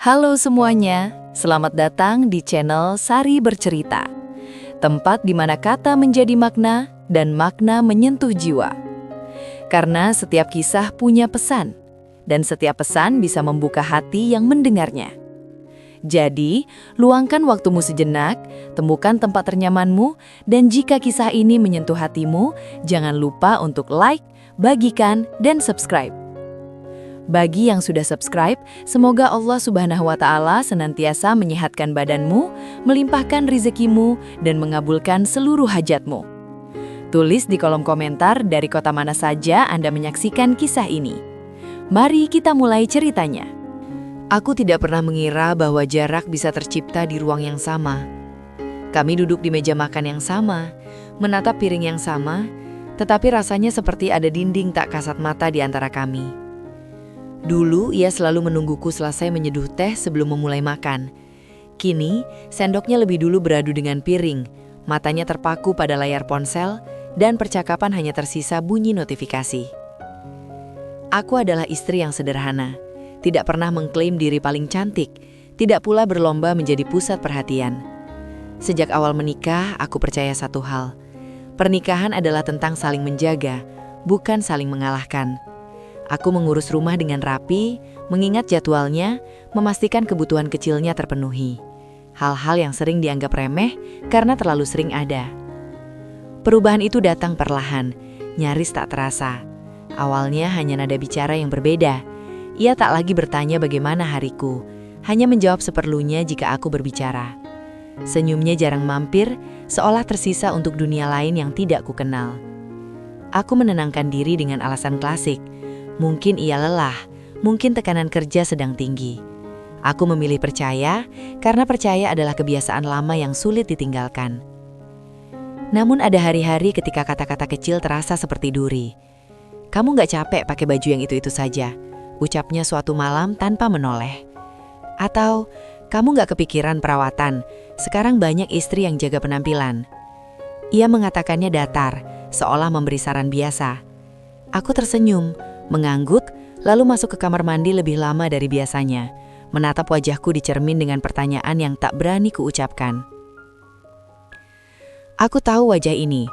Halo semuanya, selamat datang di channel Sari Bercerita. Tempat di mana kata menjadi makna dan makna menyentuh jiwa. Karena setiap kisah punya pesan, dan setiap pesan bisa membuka hati yang mendengarnya. Jadi, luangkan waktumu sejenak, temukan tempat ternyamanmu, dan jika kisah ini menyentuh hatimu, jangan lupa untuk like, bagikan, dan subscribe. Bagi yang sudah subscribe, semoga Allah Subhanahu wa Ta'ala senantiasa menyehatkan badanmu, melimpahkan rezekimu, dan mengabulkan seluruh hajatmu. Tulis di kolom komentar dari kota mana saja Anda menyaksikan kisah ini. Mari kita mulai ceritanya. Aku tidak pernah mengira bahwa jarak bisa tercipta di ruang yang sama. Kami duduk di meja makan yang sama, menatap piring yang sama, tetapi rasanya seperti ada dinding tak kasat mata di antara kami. Dulu ia selalu menungguku selesai menyeduh teh sebelum memulai makan. Kini, sendoknya lebih dulu beradu dengan piring, matanya terpaku pada layar ponsel, dan percakapan hanya tersisa bunyi notifikasi. Aku adalah istri yang sederhana, tidak pernah mengklaim diri paling cantik, tidak pula berlomba menjadi pusat perhatian. Sejak awal menikah, aku percaya satu hal. Pernikahan adalah tentang saling menjaga, bukan saling mengalahkan. Aku mengurus rumah dengan rapi, mengingat jadwalnya, memastikan kebutuhan kecilnya terpenuhi. Hal-hal yang sering dianggap remeh karena terlalu sering ada. Perubahan itu datang perlahan, nyaris tak terasa. Awalnya hanya nada bicara yang berbeda. Ia tak lagi bertanya bagaimana hariku, hanya menjawab seperlunya jika aku berbicara. Senyumnya jarang mampir, seolah tersisa untuk dunia lain yang tidak kukenal. Aku menenangkan diri dengan alasan klasik. Mungkin ia lelah, mungkin tekanan kerja sedang tinggi. Aku memilih percaya, karena percaya adalah kebiasaan lama yang sulit ditinggalkan. Namun ada hari-hari ketika kata-kata kecil terasa seperti duri. Kamu gak capek pakai baju yang itu-itu saja, ucapnya suatu malam tanpa menoleh. Atau, kamu gak kepikiran perawatan, sekarang banyak istri yang jaga penampilan. Ia mengatakannya datar, seolah memberi saran biasa. Aku tersenyum, mengangguk, lalu masuk ke kamar mandi lebih lama dari biasanya, menatap wajahku di cermin dengan pertanyaan yang tak berani kuucapkan. Aku tahu wajah ini,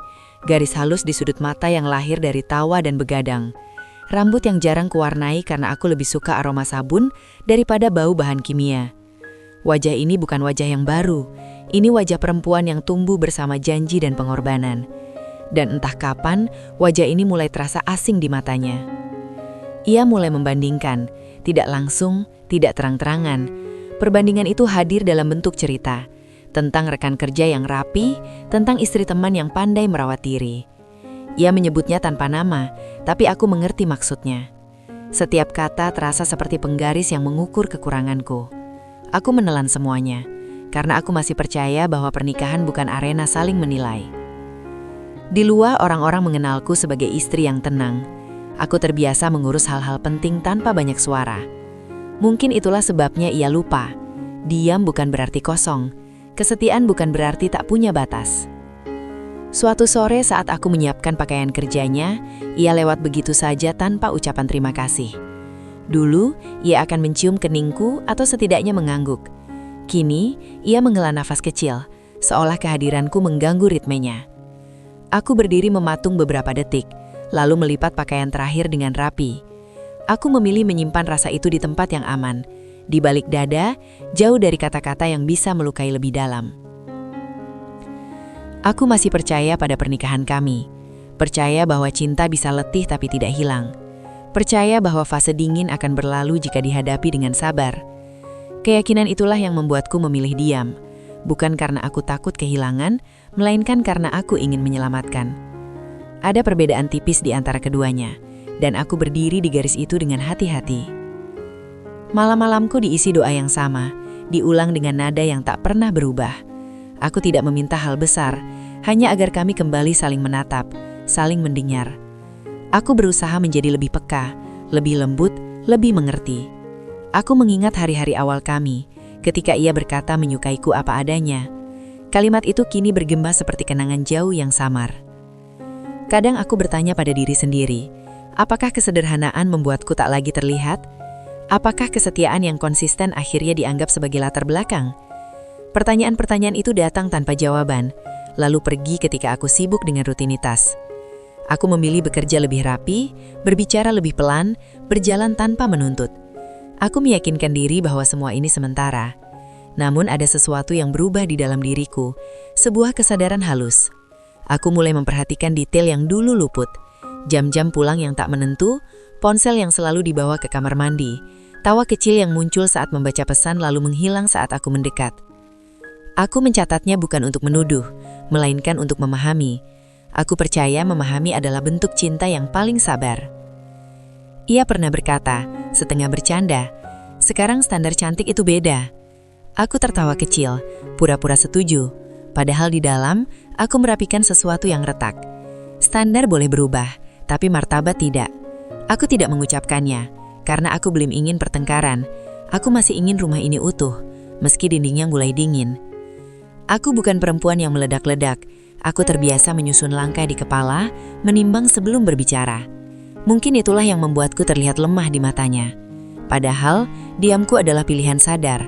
garis halus di sudut mata yang lahir dari tawa dan begadang, rambut yang jarang kuwarnai karena aku lebih suka aroma sabun daripada bau bahan kimia. Wajah ini bukan wajah yang baru, ini wajah perempuan yang tumbuh bersama janji dan pengorbanan. Dan entah kapan, wajah ini mulai terasa asing di matanya. Ia mulai membandingkan, tidak langsung, tidak terang-terangan. Perbandingan itu hadir dalam bentuk cerita, tentang rekan kerja yang rapi, tentang istri teman yang pandai merawat diri. Ia menyebutnya tanpa nama, tapi aku mengerti maksudnya. Setiap kata terasa seperti penggaris yang mengukur kekuranganku. Aku menelan semuanya, karena aku masih percaya bahwa pernikahan bukan arena saling menilai. Di luar orang-orang mengenalku sebagai istri yang tenang. Aku terbiasa mengurus hal-hal penting tanpa banyak suara. Mungkin itulah sebabnya ia lupa. Diam bukan berarti kosong. Kesetiaan bukan berarti tak punya batas. Suatu sore saat aku menyiapkan pakaian kerjanya, ia lewat begitu saja tanpa ucapan terima kasih. Dulu, ia akan mencium keningku atau setidaknya mengangguk. Kini, ia menghela nafas kecil, seolah kehadiranku mengganggu ritmenya. Aku berdiri mematung beberapa detik, lalu melipat pakaian terakhir dengan rapi. Aku memilih menyimpan rasa itu di tempat yang aman, di balik dada, jauh dari kata-kata yang bisa melukai lebih dalam. Aku masih percaya pada pernikahan kami. Percaya bahwa cinta bisa letih tapi tidak hilang. Percaya bahwa fase dingin akan berlalu jika dihadapi dengan sabar. Keyakinan itulah yang membuatku memilih diam. Bukan karena aku takut kehilangan, melainkan karena aku ingin menyelamatkan. Ada perbedaan tipis di antara keduanya, dan aku berdiri di garis itu dengan hati-hati. Malam-malamku diisi doa yang sama, diulang dengan nada yang tak pernah berubah. Aku tidak meminta hal besar, hanya agar kami kembali saling menatap, saling mendengar. Aku berusaha menjadi lebih peka, lebih lembut, lebih mengerti. Aku mengingat hari-hari awal kami, ketika ia berkata menyukaiku apa adanya. Kalimat itu kini bergema seperti kenangan jauh yang samar. Kadang aku bertanya pada diri sendiri, apakah kesederhanaan membuatku tak lagi terlihat? Apakah kesetiaan yang konsisten akhirnya dianggap sebagai latar belakang? Pertanyaan-pertanyaan itu datang tanpa jawaban, lalu pergi ketika aku sibuk dengan rutinitas. Aku memilih bekerja lebih rapi, berbicara lebih pelan, berjalan tanpa menuntut. Aku meyakinkan diri bahwa semua ini sementara. Namun ada sesuatu yang berubah di dalam diriku, sebuah kesadaran halus. Aku mulai memperhatikan detail yang dulu luput. Jam-jam pulang yang tak menentu, ponsel yang selalu dibawa ke kamar mandi, tawa kecil yang muncul saat membaca pesan lalu menghilang saat aku mendekat. Aku mencatatnya bukan untuk menuduh, melainkan untuk memahami. Aku percaya memahami adalah bentuk cinta yang paling sabar. Ia pernah berkata, setengah bercanda, "Sekarang standar cantik itu beda." Aku tertawa kecil, pura-pura setuju. Padahal di dalam, aku merapikan sesuatu yang retak. Standar boleh berubah, tapi martabat tidak. Aku tidak mengucapkannya, karena aku belum ingin pertengkaran. Aku masih ingin rumah ini utuh, meski dindingnya mulai dingin. Aku bukan perempuan yang meledak-ledak. Aku terbiasa menyusun langkah di kepala, menimbang sebelum berbicara. Mungkin itulah yang membuatku terlihat lemah di matanya. Padahal, diamku adalah pilihan sadar.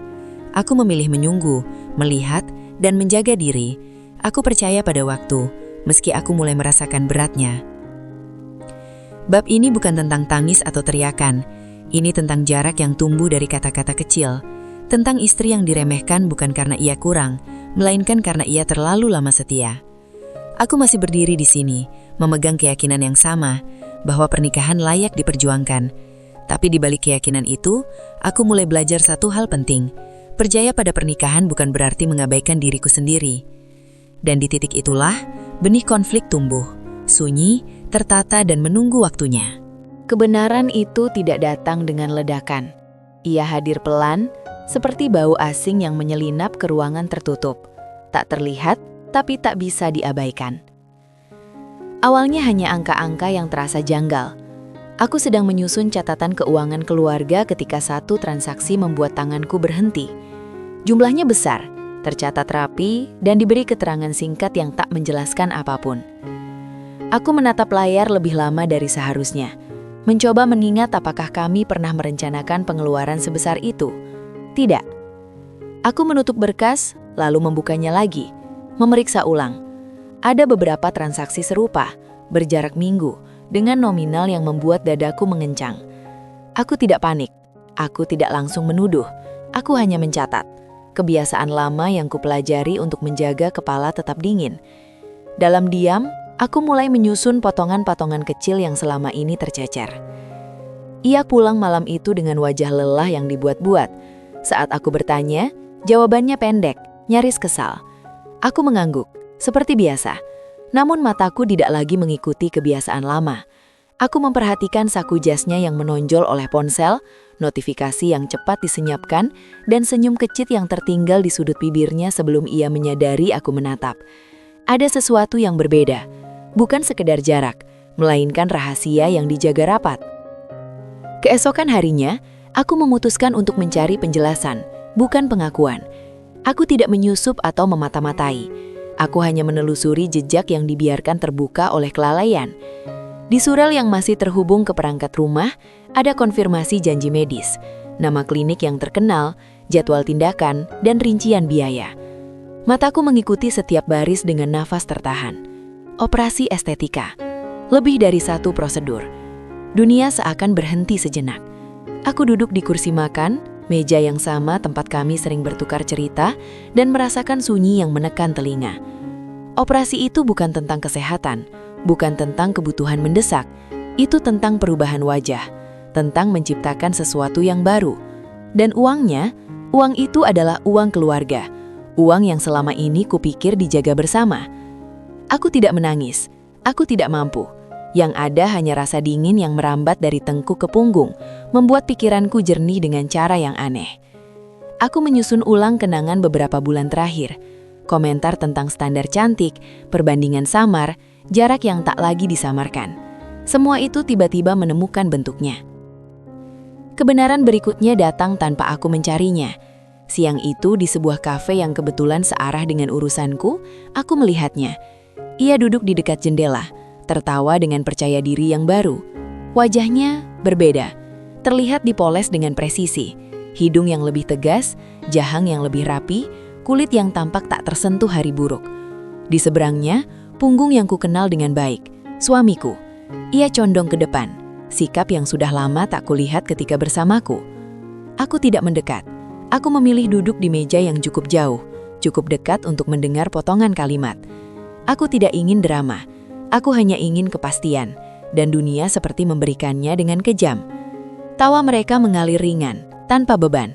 Aku memilih menunggu, melihat, dan menjaga diri. Aku percaya pada waktu, meski aku mulai merasakan beratnya. Bab ini bukan tentang tangis atau teriakan. Ini tentang jarak yang tumbuh dari kata-kata kecil. Tentang istri yang diremehkan bukan karena ia kurang, melainkan karena ia terlalu lama setia. Aku masih berdiri di sini, memegang keyakinan yang sama, bahwa pernikahan layak diperjuangkan. Tapi di balik keyakinan itu, aku mulai belajar satu hal penting. Percaya pada pernikahan bukan berarti mengabaikan diriku sendiri. Dan di titik itulah, benih konflik tumbuh, sunyi, tertata dan menunggu waktunya. Kebenaran itu tidak datang dengan ledakan. Ia hadir pelan, seperti bau asing yang menyelinap ke ruangan tertutup. Tak terlihat, tapi tak bisa diabaikan. Awalnya hanya angka-angka yang terasa janggal. Aku sedang menyusun catatan keuangan keluarga ketika satu transaksi membuat tanganku berhenti. Jumlahnya besar, tercatat rapi, dan diberi keterangan singkat yang tak menjelaskan apapun. Aku menatap layar lebih lama dari seharusnya, mencoba mengingat apakah kami pernah merencanakan pengeluaran sebesar itu. Tidak. Aku menutup berkas, lalu membukanya lagi, memeriksa ulang. Ada beberapa transaksi serupa, berjarak minggu, dengan nominal yang membuat dadaku mengencang. Aku tidak panik, aku tidak langsung menuduh, aku hanya mencatat. Kebiasaan lama yang kupelajari untuk menjaga kepala tetap dingin. Dalam diam, aku mulai menyusun potongan-potongan kecil yang selama ini tercecer. Ia pulang malam itu dengan wajah lelah yang dibuat-buat. Saat aku bertanya, jawabannya pendek, nyaris kesal. Aku mengangguk, seperti biasa. Namun mataku tidak lagi mengikuti kebiasaan lama. Aku memperhatikan saku jasnya yang menonjol oleh ponsel, notifikasi yang cepat disenyapkan, dan senyum kecut yang tertinggal di sudut bibirnya sebelum ia menyadari aku menatap. Ada sesuatu yang berbeda, bukan sekedar jarak, melainkan rahasia yang dijaga rapat. Keesokan harinya, aku memutuskan untuk mencari penjelasan, bukan pengakuan. Aku tidak menyusup atau memata-matai. Aku hanya menelusuri jejak yang dibiarkan terbuka oleh kelalaian. Di surel yang masih terhubung ke perangkat rumah, ada konfirmasi janji medis, nama klinik yang terkenal, jadwal tindakan, dan rincian biaya. Mataku mengikuti setiap baris dengan nafas tertahan. Operasi estetika. Lebih dari satu prosedur. Dunia seakan berhenti sejenak. Aku duduk di kursi makan, meja yang sama tempat kami sering bertukar cerita, dan merasakan sunyi yang menekan telinga. Operasi itu bukan tentang kesehatan, bukan tentang kebutuhan mendesak. Itu tentang perubahan wajah, tentang menciptakan sesuatu yang baru. Dan uangnya, uang itu adalah uang keluarga. Uang yang selama ini kupikir dijaga bersama. Aku tidak menangis, aku tidak mampu. Yang ada hanya rasa dingin yang merambat dari tengkuk ke punggung, membuat pikiranku jernih dengan cara yang aneh. Aku menyusun ulang kenangan beberapa bulan terakhir. Komentar tentang standar cantik, perbandingan samar, jarak yang tak lagi disamarkan. Semua itu tiba-tiba menemukan bentuknya. Kebenaran berikutnya datang tanpa aku mencarinya. Siang itu di sebuah kafe yang kebetulan searah dengan urusanku, aku melihatnya. Ia duduk di dekat jendela, tertawa dengan percaya diri yang baru. Wajahnya berbeda. Terlihat dipoles dengan presisi, hidung yang lebih tegas, jahang yang lebih rapi, kulit yang tampak tak tersentuh hari buruk. Di seberangnya, punggung yang kukenal dengan baik, suamiku. Ia condong ke depan, sikap yang sudah lama tak kulihat ketika bersamaku. Aku tidak mendekat. Aku memilih duduk di meja yang cukup jauh, cukup dekat untuk mendengar potongan kalimat. Aku tidak ingin drama. Aku hanya ingin kepastian, dan dunia seperti memberikannya dengan kejam. Tawa mereka mengalir ringan, tanpa beban.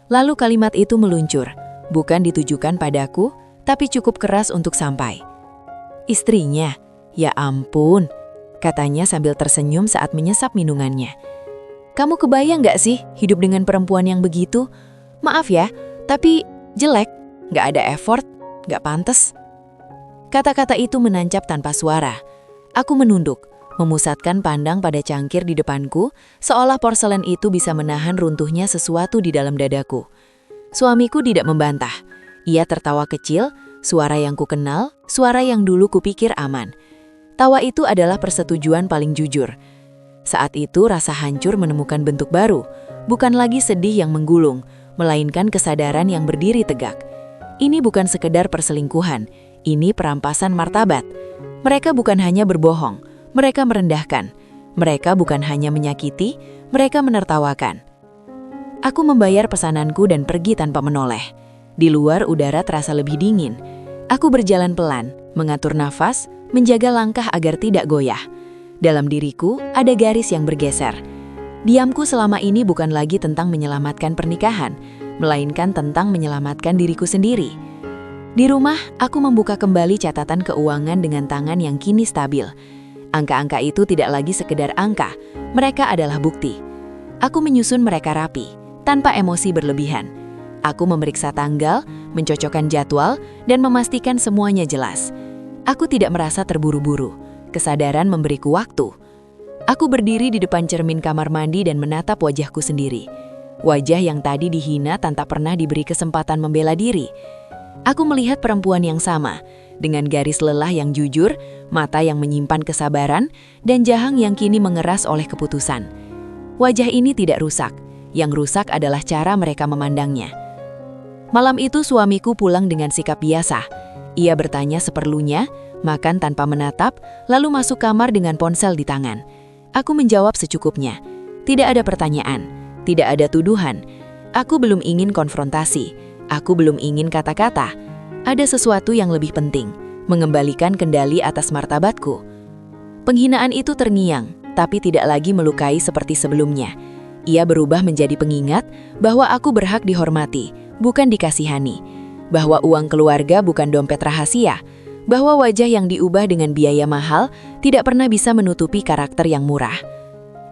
Lalu kalimat itu meluncur, bukan ditujukan padaku, tapi cukup keras untuk sampai. Istrinya, ya ampun, katanya sambil tersenyum saat menyesap minumannya. Kamu kebayang gak sih hidup dengan perempuan yang begitu? Maaf ya, tapi jelek, gak ada effort, gak pantas. Kata-kata itu menancap tanpa suara. Aku menunduk, memusatkan pandang pada cangkir di depanku, seolah porselen itu bisa menahan runtuhnya sesuatu di dalam dadaku. Suamiku tidak membantah. Ia tertawa kecil, suara yang kukenal, suara yang dulu kupikir aman. Tawa itu adalah persetujuan paling jujur. Saat itu rasa hancur menemukan bentuk baru, bukan lagi sedih yang menggulung, melainkan kesadaran yang berdiri tegak. Ini bukan sekedar perselingkuhan, ini perampasan martabat. Mereka bukan hanya berbohong, mereka merendahkan. Mereka bukan hanya menyakiti, mereka menertawakan. Aku membayar pesananku dan pergi tanpa menoleh. Di luar udara terasa lebih dingin. Aku berjalan pelan, mengatur nafas, menjaga langkah agar tidak goyah. Dalam diriku ada garis yang bergeser. Diamku selama ini bukan lagi tentang menyelamatkan pernikahan, melainkan tentang menyelamatkan diriku sendiri. Di rumah, aku membuka kembali catatan keuangan dengan tangan yang kini stabil. Angka-angka itu tidak lagi sekedar angka, mereka adalah bukti. Aku menyusun mereka rapi, tanpa emosi berlebihan. Aku memeriksa tanggal, mencocokkan jadwal, dan memastikan semuanya jelas. Aku tidak merasa terburu-buru, kesadaran memberiku waktu. Aku berdiri di depan cermin kamar mandi dan menatap wajahku sendiri. Wajah yang tadi dihina tanpa pernah diberi kesempatan membela diri. Aku melihat perempuan yang sama, dengan garis lelah yang jujur, mata yang menyimpan kesabaran, dan jahang yang kini mengeras oleh keputusan. Wajah ini tidak rusak, yang rusak adalah cara mereka memandangnya. Malam itu suamiku pulang dengan sikap biasa. Ia bertanya seperlunya, makan tanpa menatap, lalu masuk kamar dengan ponsel di tangan. Aku menjawab secukupnya. Tidak ada pertanyaan, tidak ada tuduhan. Aku belum ingin konfrontasi, aku belum ingin kata-kata. Ada sesuatu yang lebih penting, mengembalikan kendali atas martabatku. Penghinaan itu terngiang, tapi tidak lagi melukai seperti sebelumnya. Ia berubah menjadi pengingat bahwa aku berhak dihormati, bukan dikasihani. Bahwa uang keluarga bukan dompet rahasia. Bahwa wajah yang diubah dengan biaya mahal tidak pernah bisa menutupi karakter yang murah.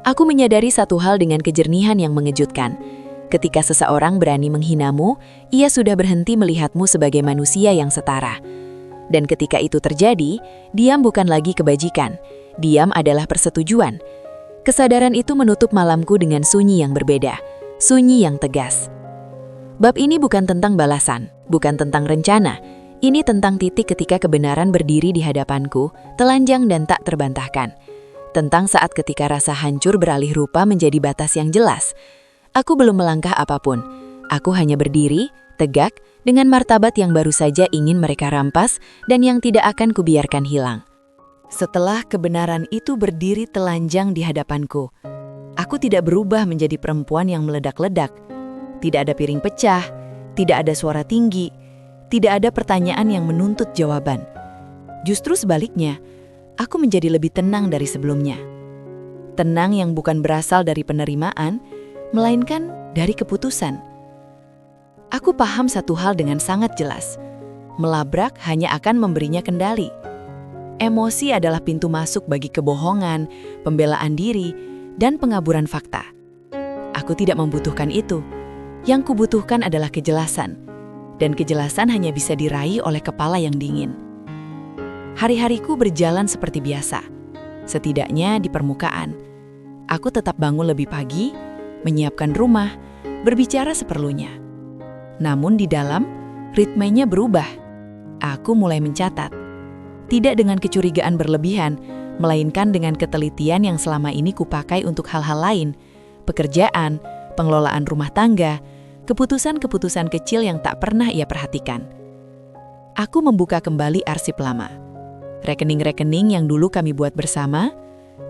Aku menyadari satu hal dengan kejernihan yang mengejutkan. Ketika seseorang berani menghinamu, ia sudah berhenti melihatmu sebagai manusia yang setara. Dan ketika itu terjadi, diam bukan lagi kebajikan. Diam adalah persetujuan. Kesadaran itu menutup malamku dengan sunyi yang berbeda. Sunyi yang tegas. Bab ini bukan tentang balasan, bukan tentang rencana. Ini tentang titik ketika kebenaran berdiri di hadapanku, telanjang dan tak terbantahkan. Tentang saat ketika rasa hancur beralih rupa menjadi batas yang jelas. Aku belum melangkah apapun. Aku hanya berdiri, tegak, dengan martabat yang baru saja ingin mereka rampas dan yang tidak akan kubiarkan hilang. Setelah kebenaran itu berdiri telanjang di hadapanku, aku tidak berubah menjadi perempuan yang meledak-ledak. Tidak ada piring pecah, tidak ada suara tinggi, tidak ada pertanyaan yang menuntut jawaban. Justru sebaliknya, aku menjadi lebih tenang dari sebelumnya. Tenang yang bukan berasal dari penerimaan, melainkan dari keputusan. Aku paham satu hal dengan sangat jelas. Melabrak hanya akan memberinya kendali. Emosi adalah pintu masuk bagi kebohongan, pembelaan diri, dan pengaburan fakta. Aku tidak membutuhkan itu. Yang kubutuhkan adalah kejelasan. Dan kejelasan hanya bisa diraih oleh kepala yang dingin. Hari-hariku berjalan seperti biasa. Setidaknya di permukaan. Aku tetap bangun lebih pagi, menyiapkan rumah, berbicara seperlunya. Namun di dalam, ritmenya berubah. Aku mulai mencatat. Tidak dengan kecurigaan berlebihan, melainkan dengan ketelitian yang selama ini kupakai untuk hal-hal lain. pekerjaan, pengelolaan rumah tangga, keputusan-keputusan kecil yang tak pernah ia perhatikan. Aku membuka kembali arsip lama. Rekening-rekening yang dulu kami buat bersama,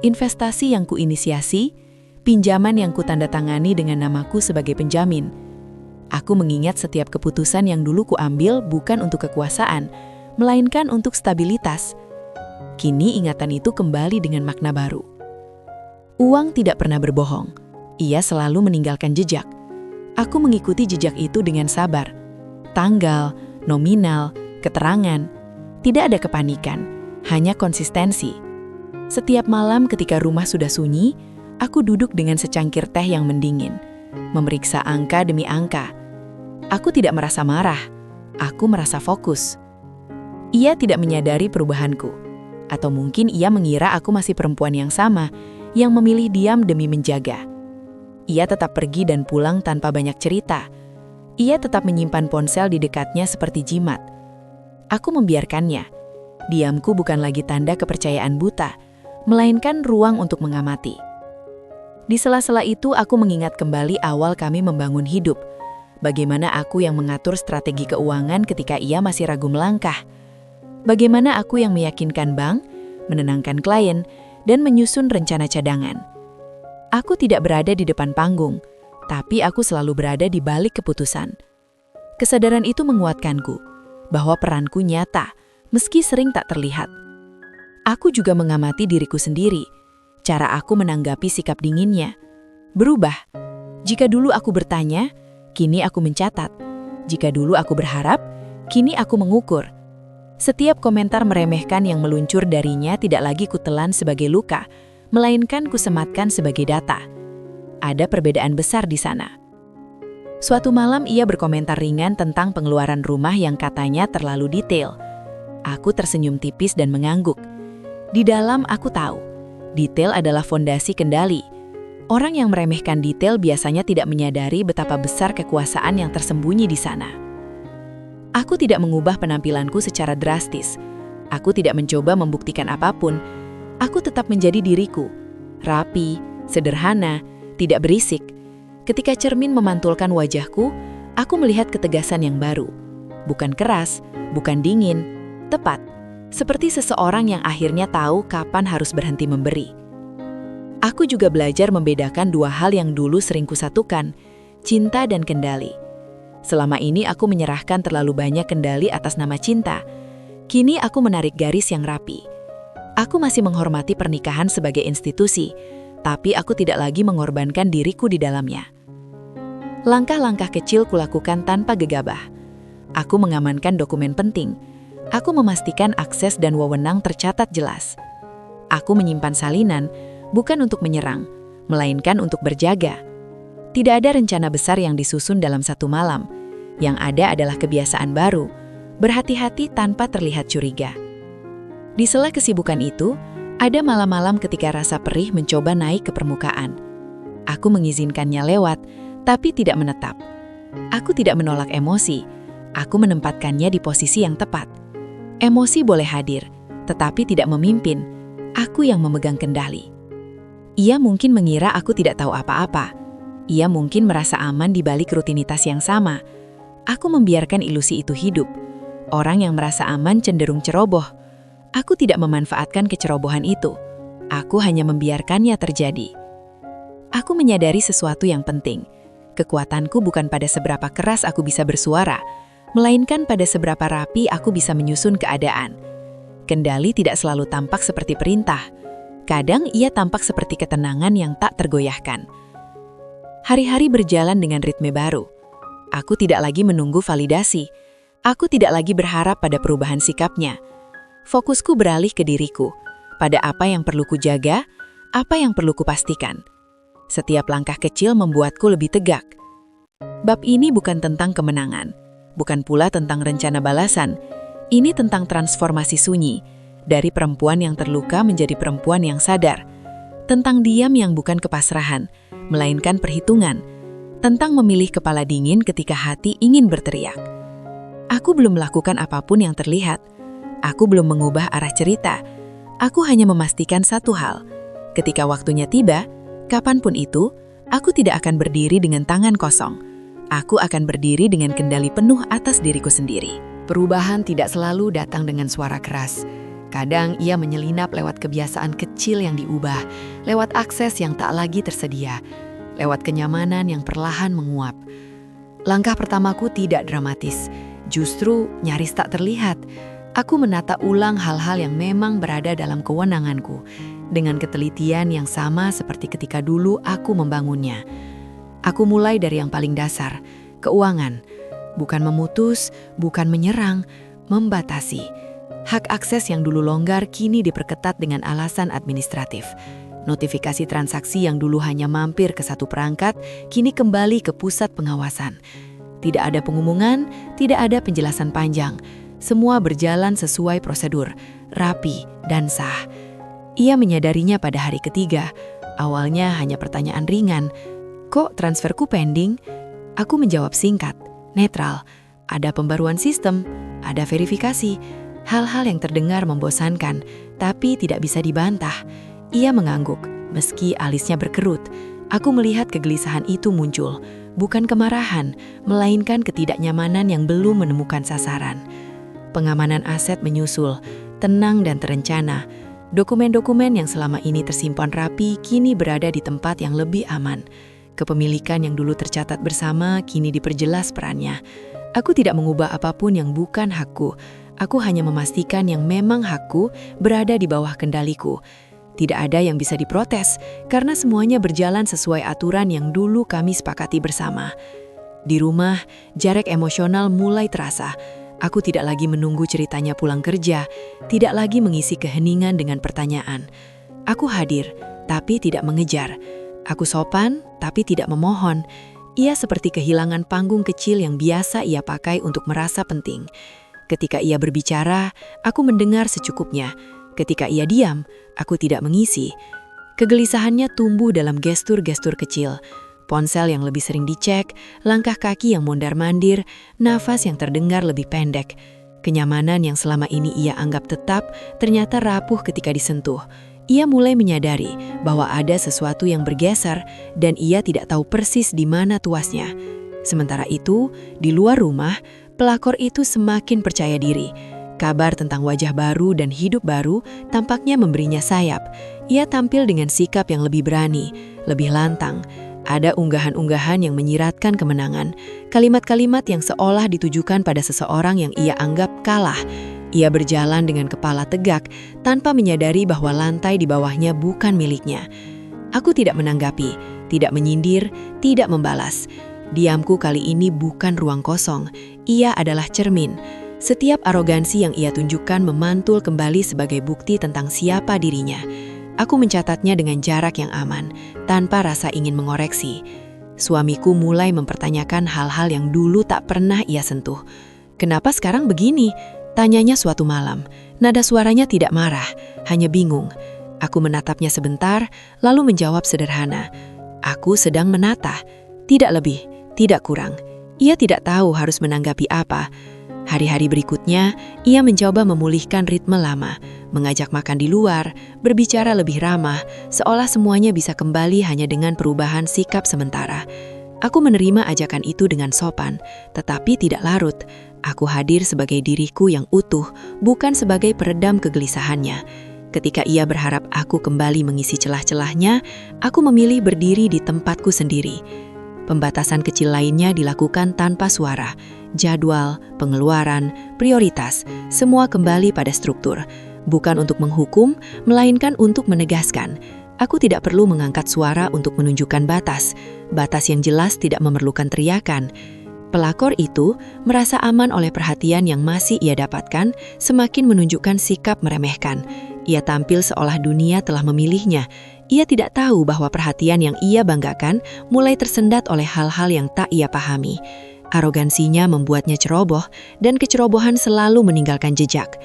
investasi yang kuinisiasi, pinjaman yang kutandatangani dengan namaku sebagai penjamin. Aku mengingat setiap keputusan yang dulu kuambil bukan untuk kekuasaan, melainkan untuk stabilitas. Kini ingatan itu kembali dengan makna baru. Uang tidak pernah berbohong. Ia selalu meninggalkan jejak. Aku mengikuti jejak itu dengan sabar. Tanggal, nominal, keterangan. Tidak ada kepanikan, hanya konsistensi. Setiap malam ketika rumah sudah sunyi, aku duduk dengan secangkir teh yang mendingin, memeriksa angka demi angka. Aku tidak merasa marah, aku merasa fokus. Ia tidak menyadari perubahanku, atau mungkin ia mengira aku masih perempuan yang sama, yang memilih diam demi menjaga. Ia tetap pergi dan pulang tanpa banyak cerita. Ia tetap menyimpan ponsel di dekatnya seperti jimat. Aku membiarkannya. Diamku bukan lagi tanda kepercayaan buta, melainkan ruang untuk mengamati. Di sela-sela itu aku mengingat kembali awal kami membangun hidup. Bagaimana aku yang mengatur strategi keuangan ketika ia masih ragu melangkah. Bagaimana aku yang meyakinkan bank, menenangkan klien, dan menyusun rencana cadangan. Aku tidak berada di depan panggung, tapi aku selalu berada di balik keputusan. Kesadaran itu menguatkanku, bahwa peranku nyata, meski sering tak terlihat. Aku juga mengamati diriku sendiri, cara aku menanggapi sikap dinginnya. Berubah. Jika dulu aku bertanya, kini aku mencatat. Jika dulu aku berharap, kini aku mengukur. Setiap komentar meremehkan yang meluncur darinya tidak lagi kutelan sebagai luka, melainkan kusematkan sebagai data. Ada perbedaan besar di sana. Suatu malam ia berkomentar ringan tentang pengeluaran rumah yang katanya terlalu detail. Aku tersenyum tipis dan mengangguk. Di dalam aku tahu, detail adalah fondasi kendali. Orang yang meremehkan detail biasanya tidak menyadari betapa besar kekuasaan yang tersembunyi di sana. Aku tidak mengubah penampilanku secara drastis. Aku tidak mencoba membuktikan apapun. Aku tetap menjadi diriku. Rapi, sederhana, tidak berisik. Ketika cermin memantulkan wajahku, aku melihat ketegasan yang baru. Bukan keras, bukan dingin, tepat. Seperti seseorang yang akhirnya tahu kapan harus berhenti memberi. Aku juga belajar membedakan dua hal yang dulu sering kusatukan, cinta dan kendali. Selama ini aku menyerahkan terlalu banyak kendali atas nama cinta. Kini aku menarik garis yang rapi. Aku masih menghormati pernikahan sebagai institusi, tapi aku tidak lagi mengorbankan diriku di dalamnya. Langkah-langkah kecil kulakukan tanpa gegabah. Aku mengamankan dokumen penting. Aku memastikan akses dan wewenang tercatat jelas. Aku menyimpan salinan, bukan untuk menyerang, melainkan untuk berjaga. Tidak ada rencana besar yang disusun dalam satu malam. Yang ada adalah kebiasaan baru, berhati-hati tanpa terlihat curiga. Di sela kesibukan itu, ada malam-malam ketika rasa perih mencoba naik ke permukaan. Aku mengizinkannya lewat, tapi tidak menetap. Aku tidak menolak emosi, aku menempatkannya di posisi yang tepat. Emosi boleh hadir, tetapi tidak memimpin. Aku yang memegang kendali. Ia mungkin mengira aku tidak tahu apa-apa. Ia mungkin merasa aman di balik rutinitas yang sama. Aku membiarkan ilusi itu hidup. Orang yang merasa aman cenderung ceroboh. Aku tidak memanfaatkan kecerobohan itu. Aku hanya membiarkannya terjadi. Aku menyadari sesuatu yang penting. Kekuatanku bukan pada seberapa keras aku bisa bersuara, melainkan pada seberapa rapi aku bisa menyusun keadaan. Kendali tidak selalu tampak seperti perintah. Kadang ia tampak seperti ketenangan yang tak tergoyahkan. Hari-hari berjalan dengan ritme baru. Aku tidak lagi menunggu validasi. Aku tidak lagi berharap pada perubahan sikapnya. Fokusku beralih ke diriku, pada apa yang perlu kujaga, apa yang perlu kupastikan. Setiap langkah kecil membuatku lebih tegak. Bab ini bukan tentang kemenangan, bukan pula tentang rencana balasan. Ini tentang transformasi sunyi, dari perempuan yang terluka menjadi perempuan yang sadar. Tentang diam yang bukan kepasrahan, melainkan perhitungan. Tentang memilih kepala dingin ketika hati ingin berteriak. Aku belum melakukan apapun yang terlihat. Aku belum mengubah arah cerita. Aku hanya memastikan satu hal. Ketika waktunya tiba, kapanpun itu, Aku tidak akan berdiri dengan tangan kosong. Aku akan berdiri dengan kendali penuh atas diriku sendiri. Perubahan tidak selalu datang dengan suara keras. Kadang ia menyelinap lewat kebiasaan kecil yang diubah, lewat akses yang tak lagi tersedia, lewat kenyamanan yang perlahan menguap. Langkah pertamaku tidak dramatis, justru nyaris tak terlihat. Aku menata ulang hal-hal yang memang berada dalam kewenanganku, dengan ketelitian yang sama seperti ketika dulu aku membangunnya. Aku mulai dari yang paling dasar, keuangan. Bukan memutus, bukan menyerang, membatasi. Hak akses yang dulu longgar kini diperketat dengan alasan administratif. Notifikasi transaksi yang dulu hanya mampir ke satu perangkat, kini kembali ke pusat pengawasan. Tidak ada pengumuman, tidak ada penjelasan panjang. Semua berjalan sesuai prosedur, rapi dan sah. Ia menyadarinya pada hari ketiga. Awalnya hanya pertanyaan ringan, "Kok transferku pending?" Aku menjawab singkat, netral. Ada pembaruan sistem, ada verifikasi. Hal-hal yang terdengar membosankan, tapi tidak bisa dibantah. Ia mengangguk, meski alisnya berkerut. Aku melihat kegelisahan itu muncul, bukan kemarahan, melainkan ketidaknyamanan yang belum menemukan sasaran. Pengamanan aset menyusul, tenang dan terencana. Dokumen-dokumen yang selama ini tersimpan rapi kini berada di tempat yang lebih aman. Kepemilikan yang dulu tercatat bersama kini diperjelas perannya. Aku tidak mengubah apapun yang bukan hakku. Aku hanya memastikan yang memang hakku berada di bawah kendaliku. Tidak ada yang bisa diprotes, karena semuanya berjalan sesuai aturan yang dulu kami sepakati bersama. Di rumah, jarak emosional mulai terasa. Aku tidak lagi menunggu ceritanya pulang kerja, tidak lagi mengisi keheningan dengan pertanyaan. Aku hadir, tapi tidak mengejar. Aku sopan, tapi tidak memohon. Ia seperti kehilangan panggung kecil yang biasa ia pakai untuk merasa penting. Ketika ia berbicara, aku mendengar secukupnya. Ketika ia diam, aku tidak mengisi. Kegelisahannya tumbuh dalam gestur-gestur kecil. Ponsel yang lebih sering dicek, langkah kaki yang mondar-mandir, nafas yang terdengar lebih pendek. Kenyamanan yang selama ini ia anggap tetap, ternyata rapuh ketika disentuh. Ia mulai menyadari bahwa ada sesuatu yang bergeser dan ia tidak tahu persis di mana tuasnya. Sementara itu, di luar rumah, pelakor itu semakin percaya diri. Kabar tentang wajah baru dan hidup baru tampaknya memberinya sayap. Ia tampil dengan sikap yang lebih berani, lebih lantang. Ada unggahan-unggahan yang menyiratkan kemenangan, kalimat-kalimat yang seolah ditujukan pada seseorang yang ia anggap kalah. Ia berjalan dengan kepala tegak, tanpa menyadari bahwa lantai di bawahnya bukan miliknya. Aku tidak menanggapi, tidak menyindir, tidak membalas. Diamku kali ini bukan ruang kosong, ia adalah cermin. Setiap arogansi yang ia tunjukkan memantul kembali sebagai bukti tentang siapa dirinya. Aku mencatatnya dengan jarak yang aman, tanpa rasa ingin mengoreksi. Suamiku mulai mempertanyakan hal-hal yang dulu tak pernah ia sentuh. "Kenapa sekarang begini?" tanyanya suatu malam. Nada suaranya tidak marah, hanya bingung. Aku menatapnya sebentar, lalu menjawab sederhana. "Aku sedang menata, tidak lebih, tidak kurang." Ia tidak tahu harus menanggapi apa. Hari-hari berikutnya, ia mencoba memulihkan ritme lama, mengajak makan di luar, berbicara lebih ramah, seolah semuanya bisa kembali hanya dengan perubahan sikap sementara. Aku menerima ajakan itu dengan sopan, tetapi tidak larut. Aku hadir sebagai diriku yang utuh, bukan sebagai peredam kegelisahannya. Ketika ia berharap aku kembali mengisi celah-celahnya, aku memilih berdiri di tempatku sendiri. Pembatasan kecil lainnya dilakukan tanpa suara. Jadwal, pengeluaran, prioritas, semua kembali pada struktur. Bukan untuk menghukum, melainkan untuk menegaskan. Aku tidak perlu mengangkat suara untuk menunjukkan batas. Batas yang jelas tidak memerlukan teriakan. Pelakor itu merasa aman oleh perhatian yang masih ia dapatkan, semakin menunjukkan sikap meremehkan. Ia tampil seolah dunia telah memilihnya. Ia tidak tahu bahwa perhatian yang ia banggakan mulai tersendat oleh hal-hal yang tak ia pahami. Arogansinya membuatnya ceroboh, dan kecerobohan selalu meninggalkan jejak.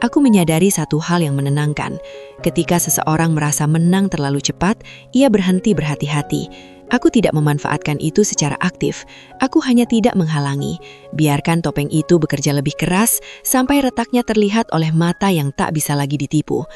Aku menyadari satu hal yang menenangkan. Ketika seseorang merasa menang terlalu cepat, ia berhenti berhati-hati. Aku tidak memanfaatkan itu secara aktif. Aku hanya tidak menghalangi. Biarkan topeng itu bekerja lebih keras sampai retaknya terlihat oleh mata yang tak bisa lagi ditipu.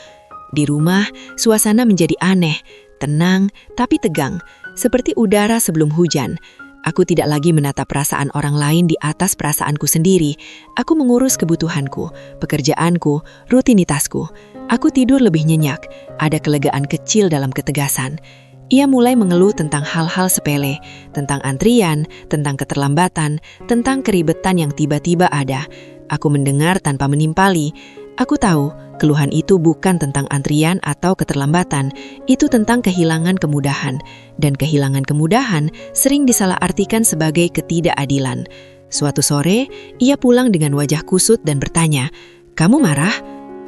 Di rumah, suasana menjadi aneh, tenang tapi tegang. Seperti udara sebelum hujan, aku tidak lagi menatap perasaan orang lain di atas perasaanku sendiri. Aku mengurus kebutuhanku, pekerjaanku, rutinitasku. Aku tidur lebih nyenyak, ada kelegaan kecil dalam ketegasan. Ia mulai mengeluh tentang hal-hal sepele, tentang antrian, tentang keterlambatan, tentang keribetan yang tiba-tiba ada. Aku mendengar tanpa menimpali. Aku tahu, keluhan itu bukan tentang antrian atau keterlambatan, itu tentang kehilangan kemudahan. Dan kehilangan kemudahan sering disalahartikan sebagai ketidakadilan. Suatu sore, ia pulang dengan wajah kusut dan bertanya, "Kamu marah?"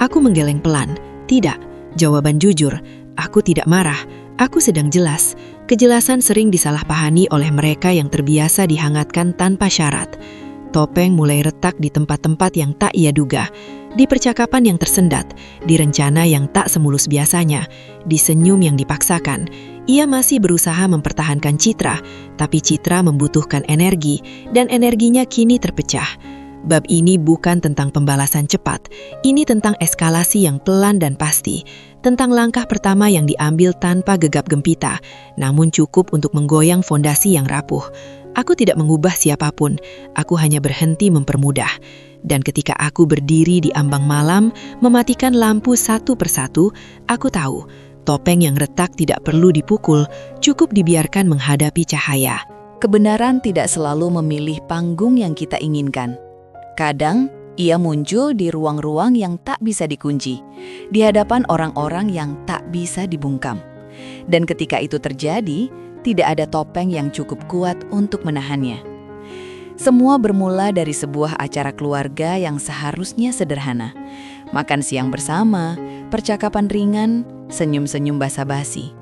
Aku menggeleng pelan. "Tidak." Jawaban jujur, "Aku tidak marah. Aku sedang jelas." Kejelasan sering disalahpahami oleh mereka yang terbiasa dihangatkan tanpa syarat. Topeng mulai retak di tempat-tempat yang tak ia duga, di percakapan yang tersendat, di rencana yang tak semulus biasanya, di senyum yang dipaksakan. Ia masih berusaha mempertahankan citra, tapi citra membutuhkan energi, dan energinya kini terpecah. Bab ini bukan tentang pembalasan cepat, ini tentang eskalasi yang pelan dan pasti, tentang langkah pertama yang diambil tanpa gegap gempita, namun cukup untuk menggoyang fondasi yang rapuh. Aku tidak mengubah siapapun, aku hanya berhenti mempermudah. Dan ketika aku berdiri di ambang malam, mematikan lampu satu persatu, aku tahu, topeng yang retak tidak perlu dipukul, cukup dibiarkan menghadapi cahaya. Kebenaran tidak selalu memilih panggung yang kita inginkan. Kadang, ia muncul di ruang-ruang yang tak bisa dikunci, di hadapan orang-orang yang tak bisa dibungkam. Dan ketika itu terjadi, tidak ada topeng yang cukup kuat untuk menahannya. Semua bermula dari sebuah acara keluarga yang seharusnya sederhana. Makan siang bersama, percakapan ringan, senyum-senyum basa-basi.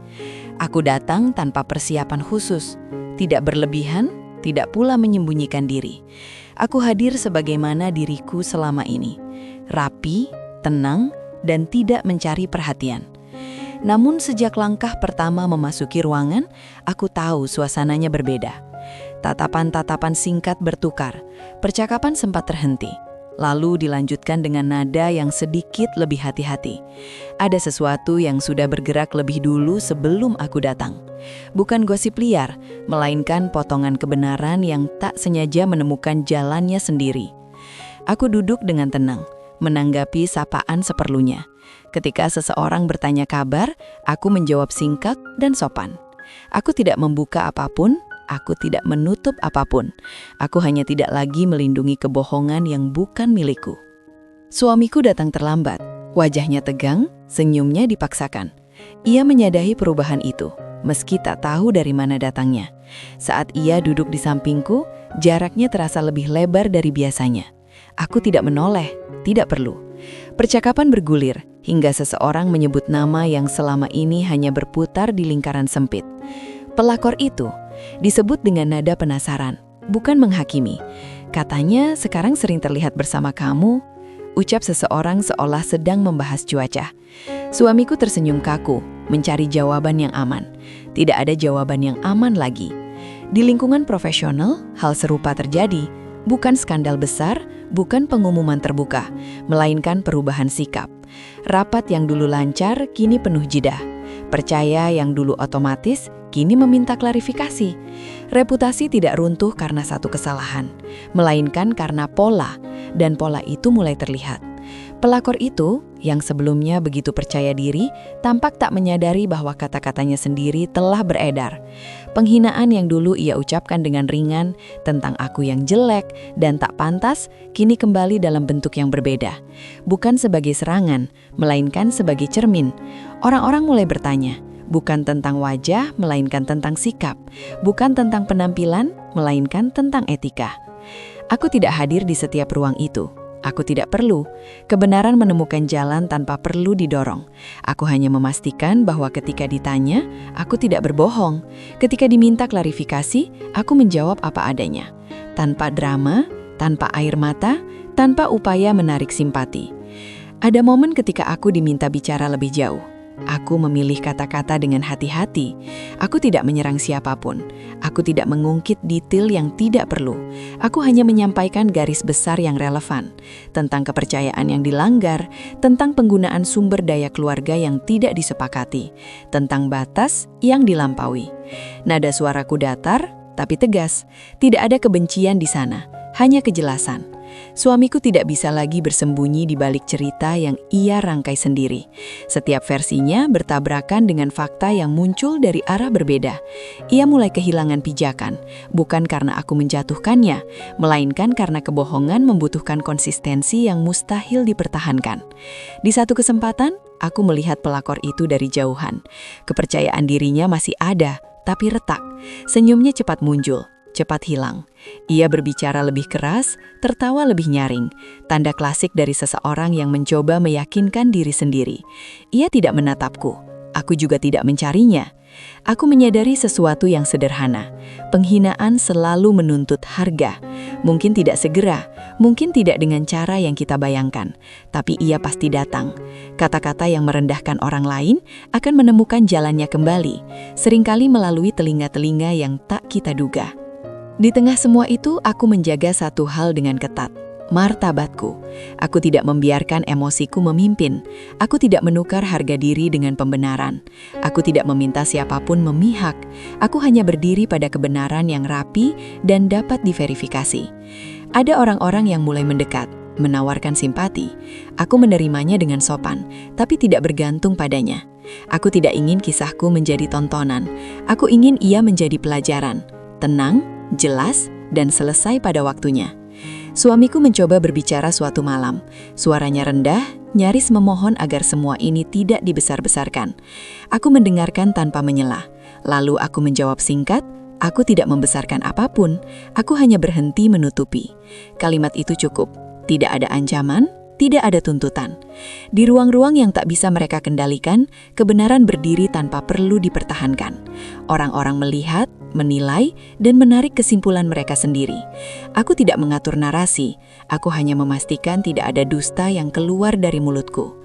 Aku datang tanpa persiapan khusus, tidak berlebihan, tidak pula menyembunyikan diri. Aku hadir sebagaimana diriku selama ini, rapi, tenang, dan tidak mencari perhatian. Namun sejak langkah pertama memasuki ruangan, aku tahu suasananya berbeda. Tatapan-tatapan singkat bertukar, percakapan sempat terhenti, lalu dilanjutkan dengan nada yang sedikit lebih hati-hati. Ada sesuatu yang sudah bergerak lebih dulu sebelum aku datang. Bukan gosip liar, melainkan potongan kebenaran yang tak sengaja menemukan jalannya sendiri. Aku duduk dengan tenang, menanggapi sapaan seperlunya. Ketika seseorang bertanya kabar, aku menjawab singkat dan sopan. Aku tidak membuka apapun, aku tidak menutup apapun. Aku hanya tidak lagi melindungi kebohongan yang bukan milikku. Suamiku datang terlambat, wajahnya tegang, senyumnya dipaksakan. Ia menyadari perubahan itu, meski tak tahu dari mana datangnya. Saat ia duduk di sampingku, jaraknya terasa lebih lebar dari biasanya. Aku tidak menoleh, tidak perlu. Percakapan bergulir, hingga seseorang menyebut nama yang selama ini hanya berputar di lingkaran sempit. Pelakor itu disebut dengan nada penasaran, bukan menghakimi. Katanya sekarang sering terlihat bersama kamu, ucap seseorang seolah sedang membahas cuaca. Suamiku tersenyum kaku, mencari jawaban yang aman. Tidak ada jawaban yang aman lagi. Di lingkungan profesional, hal serupa terjadi. Bukan skandal besar, bukan pengumuman terbuka, melainkan perubahan sikap. Rapat yang dulu lancar, kini penuh jeda. Percaya yang dulu otomatis, kini meminta klarifikasi. Reputasi tidak runtuh karena satu kesalahan, melainkan karena pola, dan pola itu mulai terlihat. Pelakor itu, yang sebelumnya begitu percaya diri, tampak tak menyadari bahwa kata-katanya sendiri telah beredar. Penghinaan yang dulu ia ucapkan dengan ringan tentang aku yang jelek dan tak pantas, kini kembali dalam bentuk yang berbeda. Bukan sebagai serangan, melainkan sebagai cermin. Orang-orang mulai bertanya, bukan tentang wajah, melainkan tentang sikap. Bukan tentang penampilan, melainkan tentang etika. Aku tidak hadir di setiap ruang itu. Aku tidak perlu. Kebenaran menemukan jalan tanpa perlu didorong. Aku hanya memastikan bahwa ketika ditanya, aku tidak berbohong. Ketika diminta klarifikasi, aku menjawab apa adanya. Tanpa drama, tanpa air mata, tanpa upaya menarik simpati. Ada momen ketika aku diminta bicara lebih jauh. Aku memilih kata-kata dengan hati-hati. Aku tidak menyerang siapapun. Aku tidak mengungkit detail yang tidak perlu. Aku hanya menyampaikan garis besar yang relevan tentang kepercayaan yang dilanggar, tentang penggunaan sumber daya keluarga yang tidak disepakati, tentang batas yang dilampaui. Nada suaraku datar, tapi tegas. Tidak ada kebencian di sana, hanya kejelasan. Suamiku tidak bisa lagi bersembunyi di balik cerita yang ia rangkai sendiri. Setiap versinya bertabrakan dengan fakta yang muncul dari arah berbeda. Ia mulai kehilangan pijakan, bukan karena aku menjatuhkannya, melainkan karena kebohongan membutuhkan konsistensi yang mustahil dipertahankan. Di satu kesempatan, aku melihat pelakor itu dari jauhan. Kepercayaan dirinya masih ada, tapi retak. Senyumnya cepat muncul, cepat hilang. Ia berbicara lebih keras, tertawa lebih nyaring. Tanda klasik dari seseorang yang mencoba meyakinkan diri sendiri. Ia tidak menatapku. Aku juga tidak mencarinya. Aku menyadari sesuatu yang sederhana. Penghinaan selalu menuntut harga. Mungkin tidak segera, mungkin tidak dengan cara yang kita bayangkan. Tapi ia pasti datang. Kata-kata yang merendahkan orang lain akan menemukan jalannya kembali. Seringkali melalui telinga-telinga yang tak kita duga. Di tengah semua itu, aku menjaga satu hal dengan ketat, martabatku. Aku tidak membiarkan emosiku memimpin. Aku tidak menukar harga diri dengan pembenaran. Aku tidak meminta siapapun memihak. Aku hanya berdiri pada kebenaran yang rapi dan dapat diverifikasi. Ada orang-orang yang mulai mendekat, menawarkan simpati. Aku menerimanya dengan sopan, tapi tidak bergantung padanya. Aku tidak ingin kisahku menjadi tontonan. Aku ingin ia menjadi pelajaran. Tenang, jelas, dan selesai pada waktunya. Suamiku mencoba berbicara suatu malam. Suaranya rendah, nyaris memohon agar semua ini tidak dibesar-besarkan. Aku mendengarkan tanpa menyela. Lalu aku menjawab singkat, aku tidak membesarkan apapun. Aku hanya berhenti menutupi. Kalimat itu cukup. Tidak ada ancaman, tidak ada tuntutan. Di ruang-ruang yang tak bisa mereka kendalikan, kebenaran berdiri tanpa perlu dipertahankan. Orang-orang melihat, menilai, dan menarik kesimpulan mereka sendiri. Aku tidak mengatur narasi, aku hanya memastikan tidak ada dusta yang keluar dari mulutku.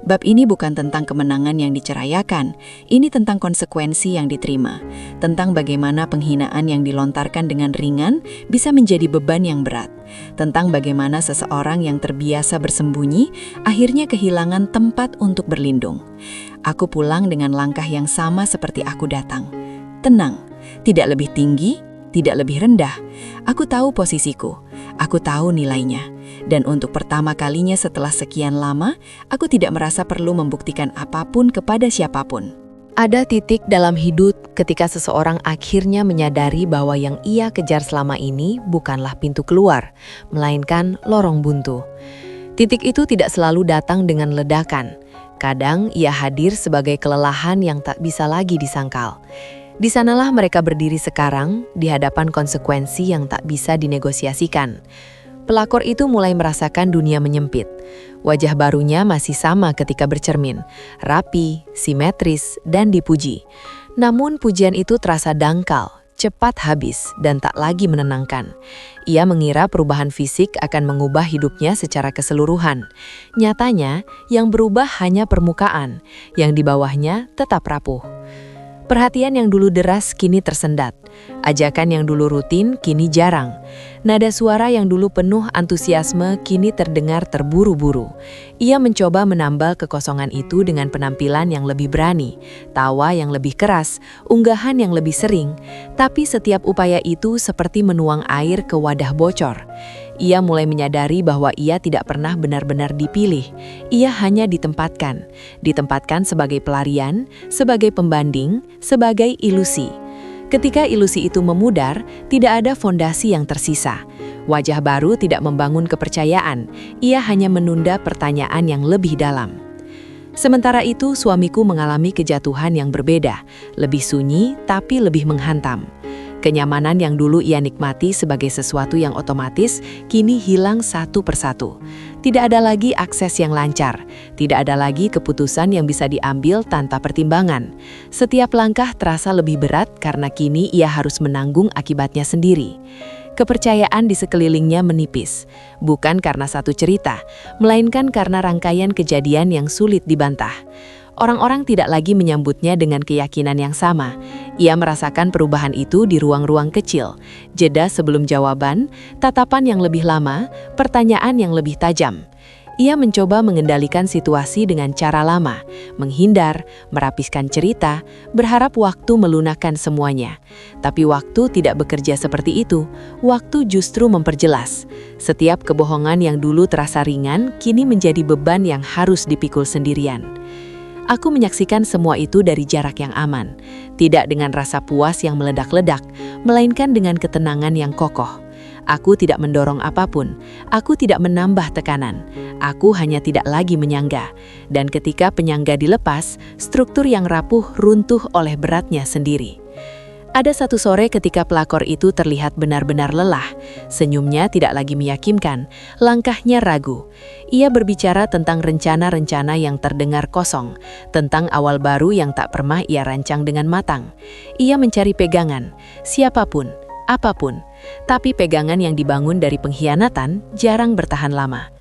Bab ini bukan tentang kemenangan yang dicerayakan, ini tentang konsekuensi yang diterima, tentang bagaimana penghinaan yang dilontarkan dengan ringan bisa menjadi beban yang berat, tentang bagaimana seseorang yang terbiasa bersembunyi akhirnya kehilangan tempat untuk berlindung. Aku pulang dengan langkah yang sama seperti aku datang. Tenang. Tidak lebih tinggi, tidak lebih rendah. Aku tahu posisiku, aku tahu nilainya. Dan untuk pertama kalinya setelah sekian lama, aku tidak merasa perlu membuktikan apapun kepada siapapun. Ada titik dalam hidup ketika seseorang akhirnya menyadari bahwa yang ia kejar selama ini bukanlah pintu keluar, melainkan lorong buntu. Titik itu tidak selalu datang dengan ledakan. Kadang ia hadir sebagai kelelahan yang tak bisa lagi disangkal. Di sanalah mereka berdiri sekarang, di hadapan konsekuensi yang tak bisa dinegosiasikan. Pelakor itu mulai merasakan dunia menyempit. Wajah barunya masih sama ketika bercermin, rapi, simetris, dan dipuji. Namun pujian itu terasa dangkal, cepat habis, dan tak lagi menenangkan. Ia mengira perubahan fisik akan mengubah hidupnya secara keseluruhan. Nyatanya, yang berubah hanya permukaan, yang di bawahnya tetap rapuh. Perhatian yang dulu deras kini tersendat. Ajakan yang dulu rutin kini jarang. Nada suara yang dulu penuh antusiasme kini terdengar terburu-buru. Ia mencoba menambal kekosongan itu dengan penampilan yang lebih berani, tawa yang lebih keras, unggahan yang lebih sering. Tapi setiap upaya itu seperti menuang air ke wadah bocor. Ia mulai menyadari bahwa ia tidak pernah benar-benar dipilih. Ia hanya ditempatkan sebagai pelarian, sebagai pembanding, sebagai ilusi. Ketika ilusi itu memudar, tidak ada fondasi yang tersisa. Wajah baru tidak membangun kepercayaan, ia hanya menunda pertanyaan yang lebih dalam. Sementara itu, suamiku mengalami kejatuhan yang berbeda, lebih sunyi tapi lebih menghantam. Kenyamanan yang dulu ia nikmati sebagai sesuatu yang otomatis, kini hilang satu persatu. Tidak ada lagi akses yang lancar, tidak ada lagi keputusan yang bisa diambil tanpa pertimbangan. Setiap langkah terasa lebih berat karena kini ia harus menanggung akibatnya sendiri. Kepercayaan di sekelilingnya menipis, bukan karena satu cerita, melainkan karena rangkaian kejadian yang sulit dibantah. Orang-orang tidak lagi menyambutnya dengan keyakinan yang sama. Ia merasakan perubahan itu di ruang-ruang kecil, jeda sebelum jawaban, tatapan yang lebih lama, pertanyaan yang lebih tajam. Ia mencoba mengendalikan situasi dengan cara lama, menghindar, merapiskan cerita, berharap waktu melunakkan semuanya. Tapi waktu tidak bekerja seperti itu, waktu justru memperjelas. Setiap kebohongan yang dulu terasa ringan, kini menjadi beban yang harus dipikul sendirian. Aku menyaksikan semua itu dari jarak yang aman, tidak dengan rasa puas yang meledak-ledak, melainkan dengan ketenangan yang kokoh. Aku tidak mendorong apapun, aku tidak menambah tekanan, aku hanya tidak lagi menyangga. Dan ketika penyangga dilepas, struktur yang rapuh runtuh oleh beratnya sendiri. Ada satu sore ketika pelakor itu terlihat benar-benar lelah, senyumnya tidak lagi meyakinkan, langkahnya ragu. Ia berbicara tentang rencana-rencana yang terdengar kosong, tentang awal baru yang tak pernah ia rancang dengan matang. Ia mencari pegangan, siapapun, apapun, tapi pegangan yang dibangun dari pengkhianatan jarang bertahan lama.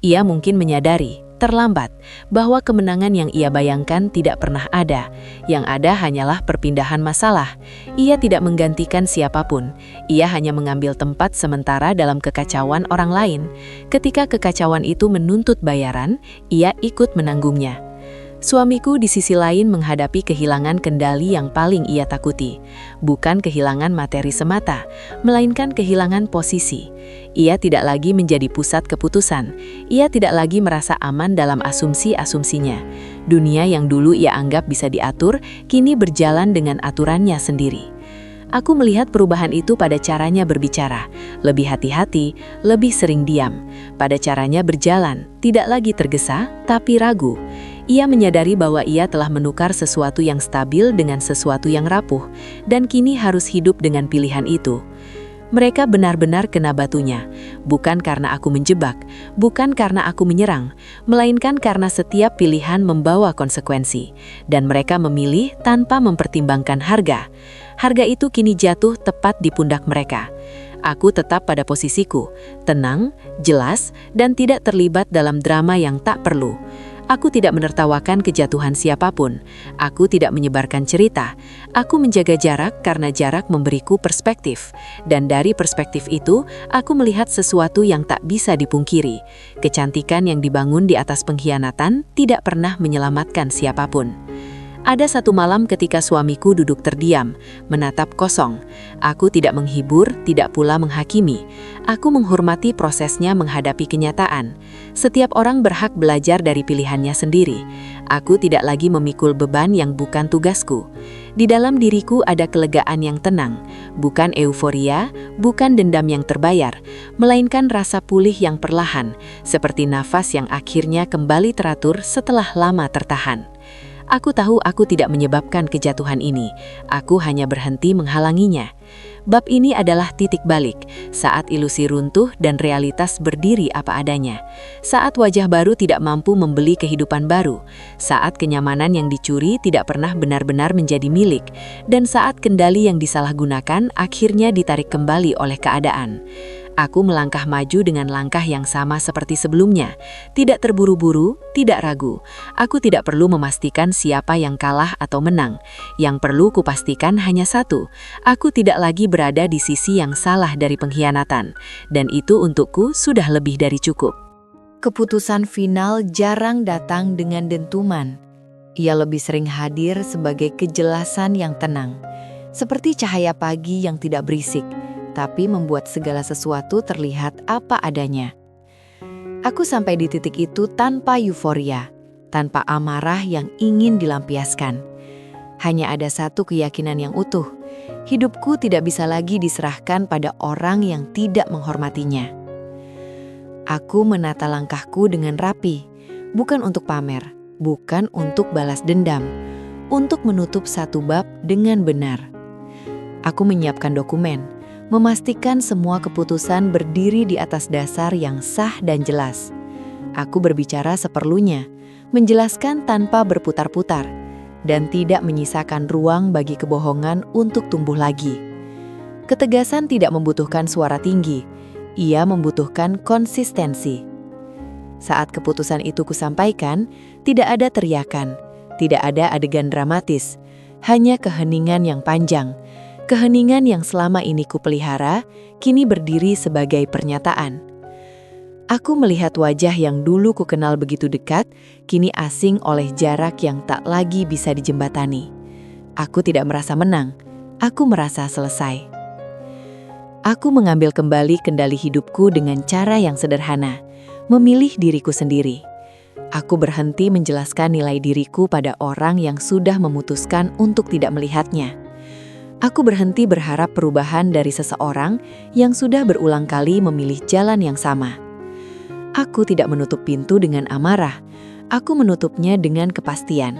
Ia mungkin menyadari, terlambat, bahwa kemenangan yang ia bayangkan tidak pernah ada. Yang ada hanyalah perpindahan masalah. Ia tidak menggantikan siapapun. Ia hanya mengambil tempat sementara dalam kekacauan orang lain. Ketika kekacauan itu menuntut bayaran, ia ikut menanggungnya. Suamiku di sisi lain menghadapi kehilangan kendali yang paling ia takuti. Bukan kehilangan materi semata, melainkan kehilangan posisi. Ia tidak lagi menjadi pusat keputusan. Ia tidak lagi merasa aman dalam asumsi-asumsinya. Dunia yang dulu ia anggap bisa diatur, kini berjalan dengan aturannya sendiri. Aku melihat perubahan itu pada caranya berbicara, lebih hati-hati, lebih sering diam. Pada caranya berjalan, tidak lagi tergesa, tapi ragu. Ia menyadari bahwa ia telah menukar sesuatu yang stabil dengan sesuatu yang rapuh, dan kini harus hidup dengan pilihan itu. Mereka benar-benar kena batunya, bukan karena aku menjebak, bukan karena aku menyerang, melainkan karena setiap pilihan membawa konsekuensi, dan mereka memilih tanpa mempertimbangkan harga. Harga itu kini jatuh tepat di pundak mereka. Aku tetap pada posisiku, tenang, jelas, dan tidak terlibat dalam drama yang tak perlu. Aku tidak menertawakan kejatuhan siapapun. Aku tidak menyebarkan cerita. Aku menjaga jarak karena jarak memberiku perspektif. Dan dari perspektif itu, aku melihat sesuatu yang tak bisa dipungkiri. Kecantikan yang dibangun di atas pengkhianatan tidak pernah menyelamatkan siapapun. Ada satu malam ketika suamiku duduk terdiam, menatap kosong. Aku tidak menghibur, tidak pula menghakimi. Aku menghormati prosesnya menghadapi kenyataan. Setiap orang berhak belajar dari pilihannya sendiri. Aku tidak lagi memikul beban yang bukan tugasku. Di dalam diriku ada kelegaan yang tenang, bukan euforia, bukan dendam yang terbayar, melainkan rasa pulih yang perlahan, seperti nafas yang akhirnya kembali teratur setelah lama tertahan. Aku tahu aku tidak menyebabkan kejatuhan ini, aku hanya berhenti menghalanginya. Bab ini adalah titik balik, saat ilusi runtuh dan realitas berdiri apa adanya. Saat wajah baru tidak mampu membeli kehidupan baru, saat kenyamanan yang dicuri tidak pernah benar-benar menjadi milik, dan saat kendali yang disalahgunakan akhirnya ditarik kembali oleh keadaan. Aku melangkah maju dengan langkah yang sama seperti sebelumnya, tidak terburu-buru, tidak ragu. Aku tidak perlu memastikan siapa yang kalah atau menang. Yang perlu kupastikan hanya satu, aku tidak lagi berada di sisi yang salah dari pengkhianatan, dan itu untukku sudah lebih dari cukup. Keputusan final jarang datang dengan dentuman. Ia lebih sering hadir sebagai kejelasan yang tenang, seperti cahaya pagi yang tidak berisik, tapi membuat segala sesuatu terlihat apa adanya. Aku sampai di titik itu tanpa euforia, tanpa amarah yang ingin dilampiaskan. Hanya ada satu keyakinan yang utuh, hidupku tidak bisa lagi diserahkan pada orang yang tidak menghormatinya. Aku menata langkahku dengan rapi, bukan untuk pamer, bukan untuk balas dendam, untuk menutup satu bab dengan benar. Aku menyiapkan dokumen, memastikan semua keputusan berdiri di atas dasar yang sah dan jelas. Aku berbicara seperlunya, menjelaskan tanpa berputar-putar, dan tidak menyisakan ruang bagi kebohongan untuk tumbuh lagi. Ketegasan tidak membutuhkan suara tinggi, ia membutuhkan konsistensi. Saat keputusan itu kusampaikan, tidak ada teriakan, Tidak ada adegan dramatis, hanya keheningan yang panjang. Keheningan yang selama ini kupelihara, kini berdiri sebagai pernyataan. Aku melihat wajah yang dulu kukenal begitu dekat, kini asing oleh jarak yang tak lagi bisa dijembatani. Aku tidak merasa menang, aku merasa selesai. Aku mengambil kembali kendali hidupku dengan cara yang sederhana, memilih diriku sendiri. Aku berhenti menjelaskan nilai diriku pada orang yang sudah memutuskan untuk tidak melihatnya. Aku berhenti berharap perubahan dari seseorang yang sudah berulang kali memilih jalan yang sama. Aku tidak menutup pintu dengan amarah, aku menutupnya dengan kepastian.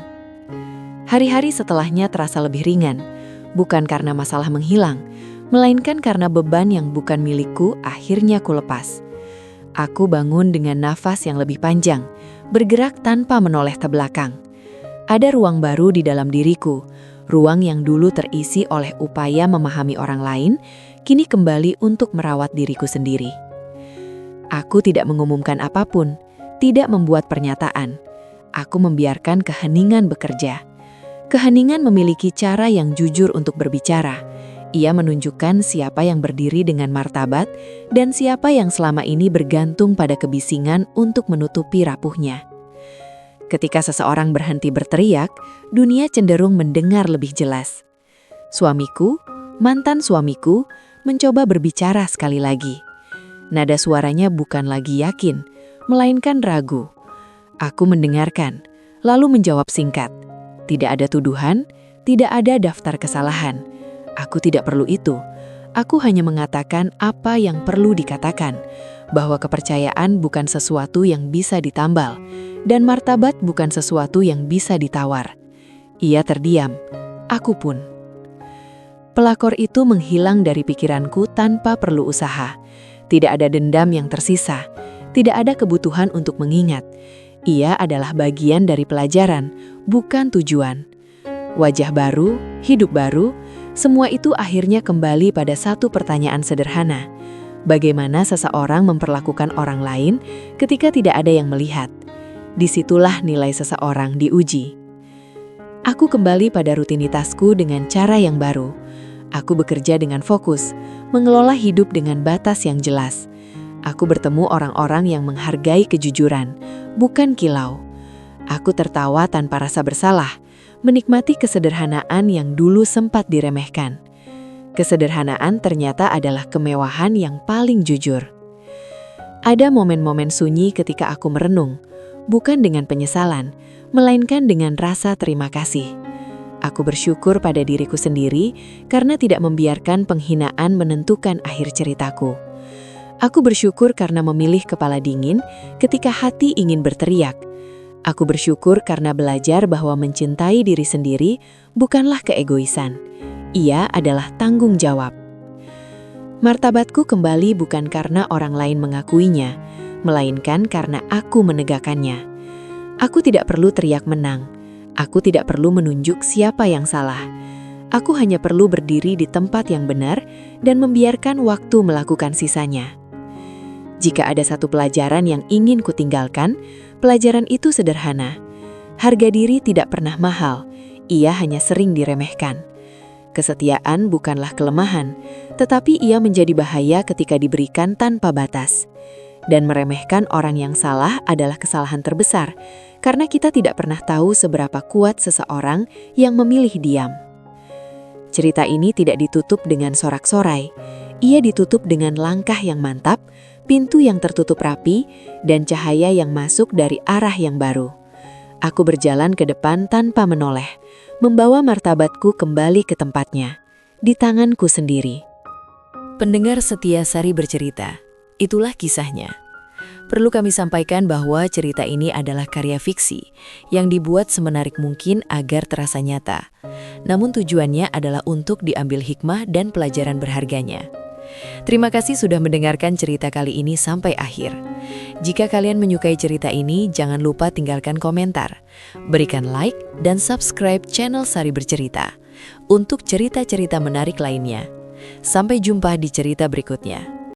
Hari-hari setelahnya terasa lebih ringan, bukan karena masalah menghilang, melainkan karena beban yang bukan milikku akhirnya kulepas. Aku bangun dengan nafas yang lebih panjang, bergerak tanpa menoleh ke belakang. Ada ruang baru di dalam diriku, ruang yang dulu terisi oleh upaya memahami orang lain, kini kembali untuk merawat diriku sendiri. Aku tidak mengumumkan apapun, tidak membuat pernyataan. Aku membiarkan keheningan bekerja. Keheningan memiliki cara yang jujur untuk berbicara. Ia menunjukkan siapa yang berdiri dengan martabat dan siapa yang selama ini bergantung pada kebisingan untuk menutupi rapuhnya. Ketika seseorang berhenti berteriak, dunia cenderung mendengar lebih jelas. Suamiku, mantan suamiku, mencoba berbicara sekali lagi. Nada suaranya bukan lagi yakin, melainkan ragu. Aku mendengarkan, lalu menjawab singkat. Tidak ada tuduhan, tidak ada daftar kesalahan. Aku tidak perlu itu. Aku hanya mengatakan apa yang perlu dikatakan, bahwa kepercayaan bukan sesuatu yang bisa ditambal, dan martabat bukan sesuatu yang bisa ditawar. Ia terdiam, aku pun. Pelakor itu menghilang dari pikiranku tanpa perlu usaha. Tidak ada dendam yang tersisa, tidak ada kebutuhan untuk mengingat. Ia adalah bagian dari pelajaran, bukan tujuan. Wajah baru, hidup baru, semua itu akhirnya kembali pada satu pertanyaan sederhana. Bagaimana seseorang memperlakukan orang lain ketika tidak ada yang melihat? Disitulah nilai seseorang diuji. Aku kembali pada rutinitasku dengan cara yang baru. Aku bekerja dengan fokus, mengelola hidup dengan batas yang jelas. Aku bertemu orang-orang yang menghargai kejujuran, bukan kilau. Aku tertawa tanpa rasa bersalah, menikmati kesederhanaan yang dulu sempat diremehkan. Kesederhanaan ternyata adalah kemewahan yang paling jujur. Ada momen-momen sunyi ketika aku merenung, bukan dengan penyesalan, melainkan dengan rasa terima kasih. Aku bersyukur pada diriku sendiri karena tidak membiarkan penghinaan menentukan akhir ceritaku. Aku bersyukur karena memilih kepala dingin ketika hati ingin berteriak. Aku bersyukur karena belajar bahwa mencintai diri sendiri bukanlah keegoisan. Ia adalah tanggung jawab. Martabatku kembali bukan karena orang lain mengakuinya, melainkan karena aku menegakkannya. Aku tidak perlu teriak menang. Aku tidak perlu menunjuk siapa yang salah. Aku hanya perlu berdiri di tempat yang benar dan membiarkan waktu melakukan sisanya. Jika ada satu pelajaran yang ingin kutinggalkan, pelajaran itu sederhana. Harga diri tidak pernah mahal, ia hanya sering diremehkan. Kesetiaan bukanlah kelemahan, tetapi ia menjadi bahaya ketika diberikan tanpa batas. Dan meremehkan orang yang salah adalah kesalahan terbesar, karena kita tidak pernah tahu seberapa kuat seseorang yang memilih diam. Cerita ini tidak ditutup dengan sorak-sorai, ia ditutup dengan langkah yang mantap, pintu yang tertutup rapi, dan cahaya yang masuk dari arah yang baru. Aku berjalan ke depan tanpa menoleh, membawa martabatku kembali ke tempatnya, di tanganku sendiri. Pendengar setia Sari Bercerita, itulah kisahnya. Perlu kami sampaikan bahwa cerita ini adalah karya fiksi yang dibuat semenarik mungkin agar terasa nyata. Namun tujuannya adalah untuk diambil hikmah dan pelajaran berharganya. Terima kasih sudah mendengarkan cerita kali ini sampai akhir. Jika kalian menyukai cerita ini, jangan lupa tinggalkan komentar, berikan like, dan subscribe channel Sari Bercerita untuk cerita-cerita menarik lainnya. Sampai jumpa di cerita berikutnya.